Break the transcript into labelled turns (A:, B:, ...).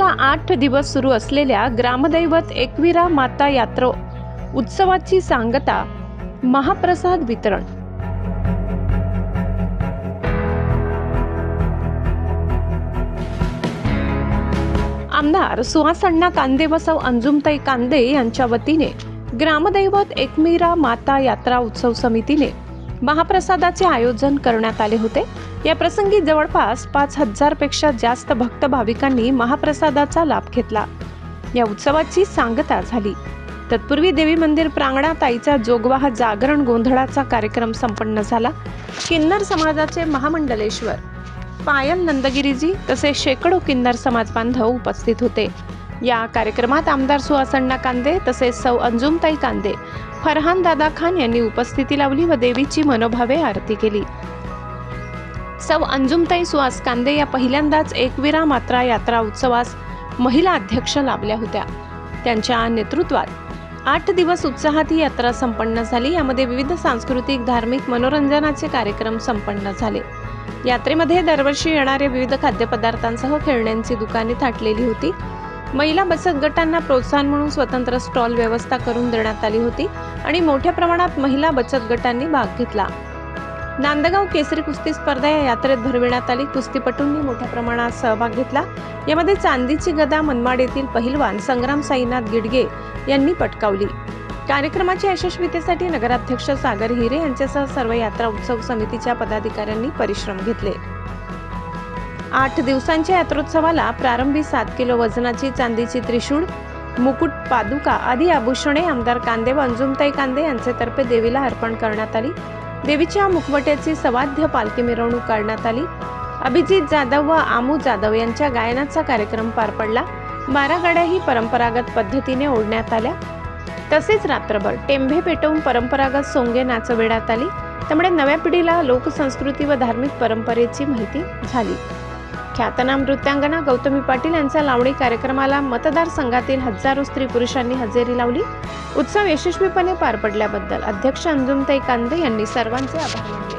A: 8 दिवस सुरू असलेल्या ग्रामदैवत एकविरा माता यात्रा उत्सवाची सांगता, महाप्रसाद वितरण। आमदार सुहास अण्णा कांदे व सौ अंजुमताई कांदे यांच्या वतीने ग्रामदैवत एकविरा माता यात्रा उत्सव समितीने महाप्रसादाचे आयोजन करण्यात आले होते। या प्रसंगी जवळपास 5000 पेक्षा जास्त भक्त भाविकांनी महाप्रसादाचा लाभ घेतला। या उत्सवाची सांगता झाली। तत्पूर्वी देवी मंदिर प्रांगणात आईचा जोगवाह जागरण गोंधळाचा कार्यक्रम संपन्न झाला। किन्नर समाजाचे महामंडलेश्वर पायल नंदगिरीजी तसेच शेकडो किन्नर समाज बांधव उपस्थित होते। या कार्यक्रमात आमदार सुहास अण्णा कांदे तसेच सौ अंजुमताई कांदे, फरहान दादा खान यांनी उपस्थिती लावली व देवीची मनोभावे आरती केली। सौ अंजुमताई सुहास कांदे या पहिल्यांदाच एकविरा माता यात्रा उत्सवास महिला अध्यक्ष लाभल्या होत्या। त्यांच्या नेतृत्वात 8 दिवस उत्साहात ही यात्रा संपन्न झाली। यामध्ये विविध सांस्कृतिक, धार्मिक, मनोरंजनाचे कार्यक्रम संपन्न झाले। यात्रेमध्ये दरवर्षी येणारे विविध खाद्यपदार्थांसह खेळण्यांची दुकाने थाटलेली होती। महिला बचत गटांना प्रोत्साहन म्हणून स्वतंत्र स्टॉल व्यवस्था करून देण्यात आली होती आणि मोठ्या प्रमाणात महिला बचत गटांनी भाग घेतला। नांदगाव केसरी कुस्ती स्पर्धा या यात्रेत भरविण्यात आली। कुस्तीपटूंनी मोठ्या प्रमाणात सहभाग घेतला। यामध्ये चांदीची गदा मनमाड येथील पहिलवान संग्राम साईनाथ गिडगे यांनी पटकावली। कार्यक्रमाच्या यशस्वीतेसाठी नगराध्यक्ष सागर हिरे यांच्यासह सर्व यात्रा उत्सव समितीच्या पदाधिकाऱ्यांनी परिश्रम घेतले। 8 दिवसांच्या यात्रोत्सवाला प्रारंभी 7 किलो वजनाची चांदीची त्रिशूळ, मुकुट, पादुका आदी आभूषणे आमदार कांदे व अंजुमताई कांदे यांच्यातर्फे देवीला अर्पण करण्यात आली। देवीच्या मुखवट्याची सवाद्य पालखी मिरवणूक काढण्यात आली। अभिजित जाधव व आमू जाधव यांच्या गायनाचा कार्यक्रम पार पडला। 12 गाड्याही परंपरागत पद्धतीने ओढण्यात आल्या। तसेच रात्रभर टेंभे पेटवून परंपरागत सोंगे नाचविण्यात आली। त्यामुळे नव्या पिढीला लोकसंस्कृती व धार्मिक परंपरेची माहिती झाली। ख्यातनाम नृत्यांगना गौतमी पाटील यांच्या लावणी कार्यक्रमाला मतदारसंघातील हजारो स्त्री पुरुषांनी हजेरी लावली। उत्सव यशस्वीपणे पार पडल्याबद्दल अध्यक्ष अंजुमताई कांदे यांनी सर्वांचे आभार मानले।